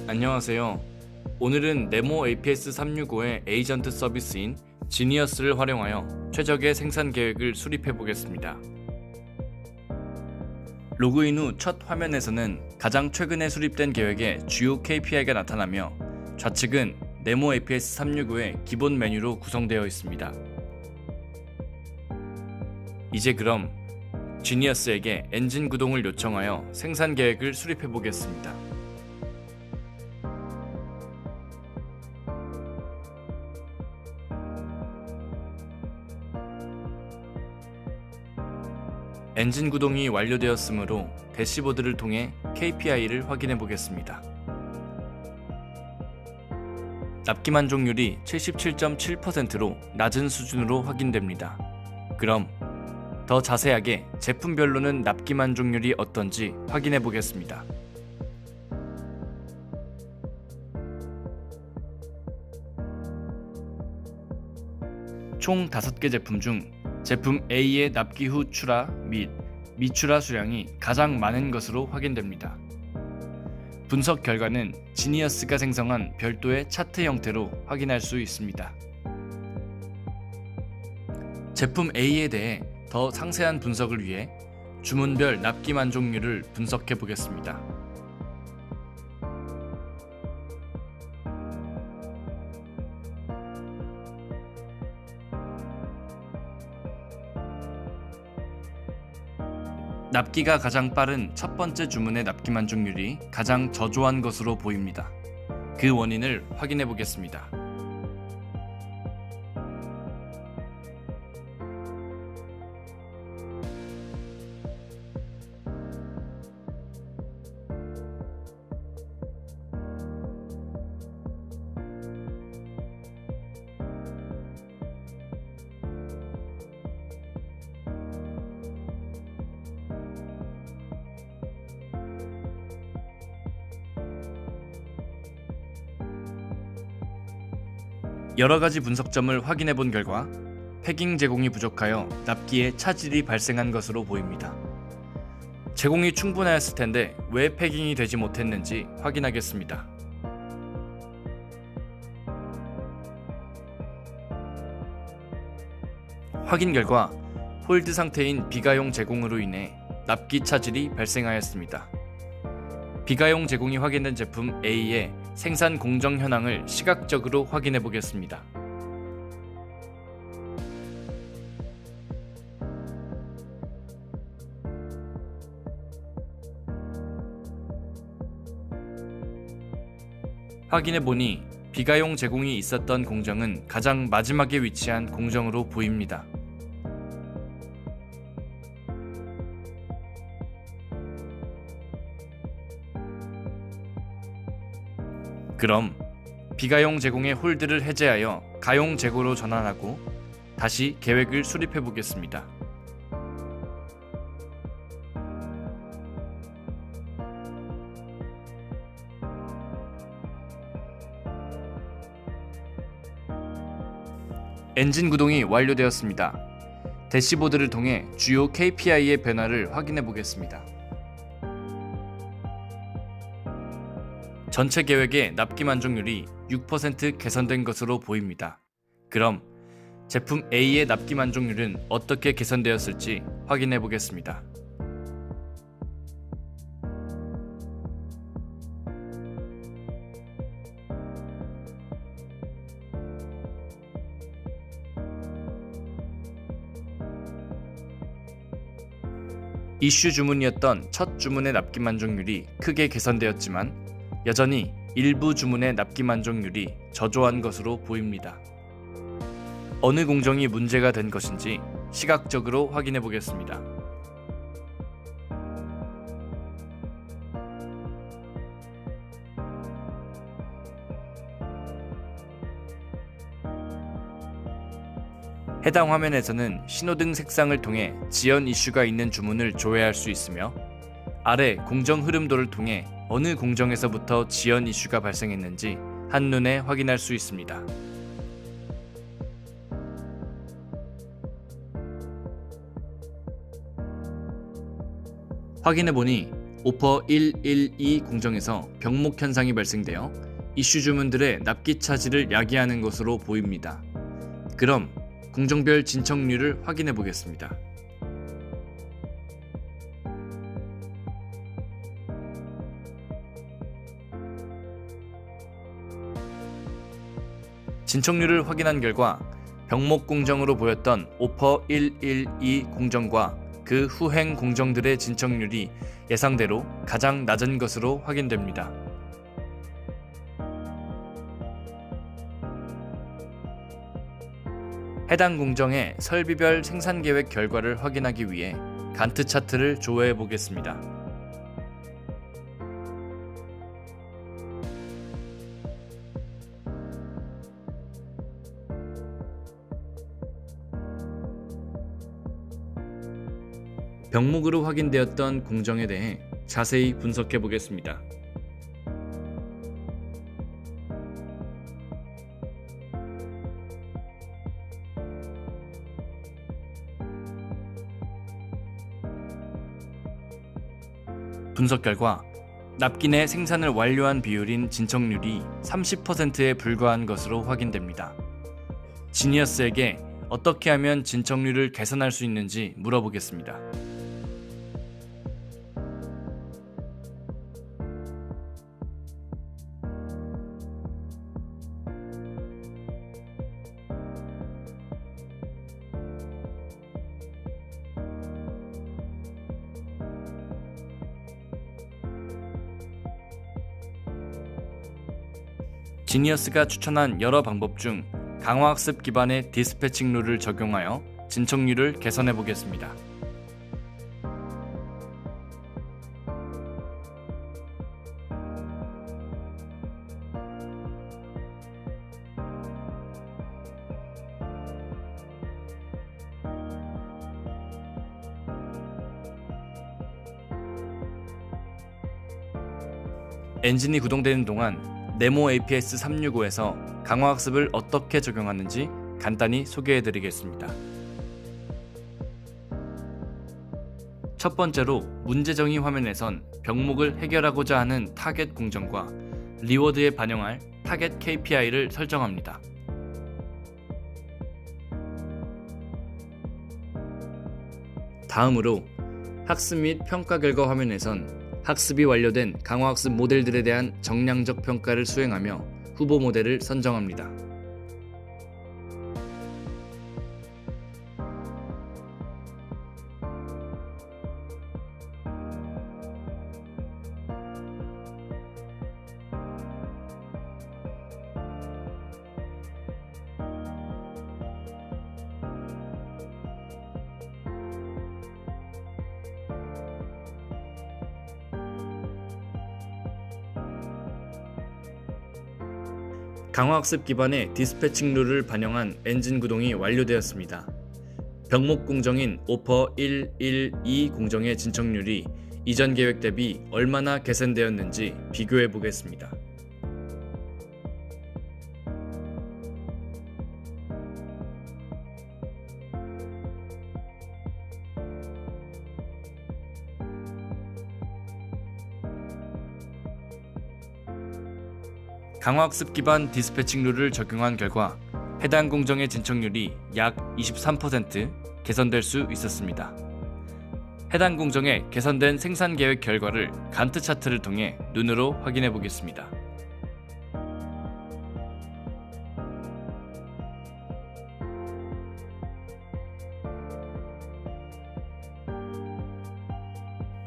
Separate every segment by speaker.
Speaker 1: 안녕하세요. 오늘은 네모 APS 365의 에이전트 서비스인 지니어스를 활용하여 최적의 생산 계획을 수립해 보겠습니다. 로그인 후 첫 화면에서는 가장 최근에 수립된 계획의 주요 KPI가 나타나며 좌측은 네모 APS 365의 기본 메뉴로 구성되어 있습니다. 이제 그럼 지니어스에게 엔진 구동을 요청하여 생산 계획을 수립해 보겠습니다. 엔진 구동이 완료되었으므로 대시보드를 통해 KPI를 확인해 보겠습니다. 납기 만족률이 77.7%로 낮은 수준으로 확인됩니다. 그럼 더 자세하게 제품별로는 납기 만족률이 어떤지 확인해 보겠습니다. 총 5개 제품 중 제품 A의 납기 후 출하 및 미출하 수량이 가장 많은 것으로 확인됩니다. 분석 결과는 지니어스가 생성한 별도의 차트 형태로 확인할 수 있습니다. 제품 A에 대해 더 상세한 분석을 위해 주문별 납기 만족률을 분석해 보겠습니다. 납기가 가장 빠른 첫 번째 주문의 납기 만족률이 가장 저조한 것으로 보입니다. 그 원인을 확인해 보겠습니다. 여러 가지 분석점을 확인해 본 결과 패킹 제공이 부족하여 납기에 차질이 발생한 것으로 보입니다. 제공이 충분하였을 텐데 왜 패킹이 되지 못했는지 확인하겠습니다. 확인 결과 홀드 상태인 비가용 제공으로 인해 납기 차질이 발생하였습니다. 비가용 제공이 확인된 제품 A의 생산 공정 현황을 시각적으로 확인해 보겠습니다. 확인해 보니 비가용 제공이 있었던 공정은 가장 마지막에 위치한 공정으로 보입니다. 그럼 비가용 제공의 홀드를 해제하여 가용 재고로 전환하고 다시 계획을 수립해 보겠습니다. 엔진 구동이 완료되었습니다. 대시보드를 통해 주요 KPI의 변화를 확인해 보겠습니다. 전체 계획의 납기 만족률이 6% 개선된 것으로 보입니다. 그럼 제품 A의 납기 만족률은 어떻게 개선되었을지 확인해 보겠습니다. 이슈 주문이었던 첫 주문의 납기 만족률이 크게 개선되었지만 여전히 일부 주문의 납기 만족률이 저조한 것으로 보입니다. 어느 공정이 문제가 된 것인지 시각적으로 확인해 보겠습니다. 해당 화면에서는 신호등 색상을 통해 지연 이슈가 있는 주문을 조회할 수 있으며 아래 공정 흐름도를 통해 어느 공정에서부터 지연 이슈가 발생했는지 한눈에 확인할 수 있습니다. 확인해보니 오퍼 112 공정에서 병목 현상이 발생되어 이슈 주문들의 납기 차질을 야기하는 것으로 보입니다. 그럼 공정별 진척률을 확인해 보겠습니다. 진척률을 확인한 결과 병목 공정으로 보였던 오퍼 112 공정과 그 후행 공정들의 진척률이 예상대로 가장 낮은 것으로 확인됩니다. 해당 공정의 설비별 생산계획 결과를 확인하기 위해 간트 차트를 조회해 보겠습니다. 병목으로 확인되었던 공정에 대해 자세히 분석해 보겠습니다. 분석 결과 납기 내 생산을 완료한 비율인 진척률이 30%에 불과한 것으로 확인됩니다. 지니어스에게 어떻게 하면 진척률을 개선할 수 있는지 물어보겠습니다. 지니어스가 추천한 여러 방법 중 강화학습 기반의 디스패칭 룰을 적용하여 진척률을 개선해 보겠습니다. 엔진이 구동되는 동안 네모 APS 365에서 강화학습을 어떻게 적용하는지 간단히 소개해드리겠습니다. 첫 번째로 문제정의 화면에선 병목을 해결하고자 하는 타겟 공정과 리워드에 반영할 타겟 KPI를 설정합니다. 다음으로 학습 및 평가 결과 화면에선 학습이 완료된 강화학습 모델들에 대한 정량적 평가를 수행하며 후보 모델을 선정합니다. 강화학습 기반의 디스패칭 룰을 반영한 엔진 구동이 완료되었습니다. 병목 공정인 오퍼 112 공정의 진척률이 이전 계획 대비 얼마나 개선되었는지 비교해 보겠습니다. 강화학습 기반 디스패칭 룰을 적용한 결과 해당 공정의 진척률이 약 23% 개선될 수 있었습니다. 해당 공정의 개선된 생산 계획 결과를 간트 차트를 통해 눈으로 확인해 보겠습니다.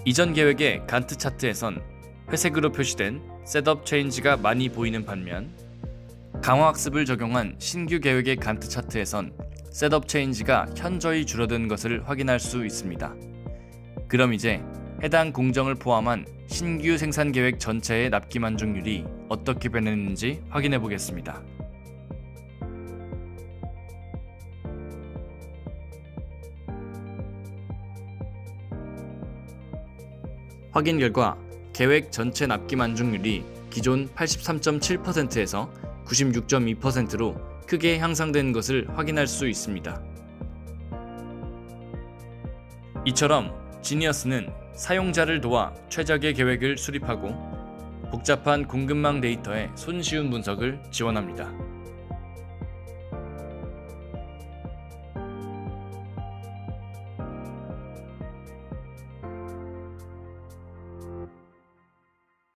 Speaker 1: 이전 계획의 간트 차트에선 회색으로 표시된 셋업 체인지가 많이 보이는 반면 강화학습을 적용한 신규 계획의 간트 차트에선 셋업 체인지가 현저히 줄어든 것을 확인할 수 있습니다. 그럼 이제 해당 공정을 포함한 신규 생산 계획 전체의 납기 만족률이 어떻게 변했는지 확인해 보겠습니다. 확인 결과 계획 전체 납기 만족률이 기존 83.7%에서 96.2%로 크게 향상된 것을 확인할 수 있습니다. 이처럼 지니어스는 사용자를 도와 최적의 계획을 수립하고 복잡한 공급망 데이터의 손쉬운 분석을 지원합니다.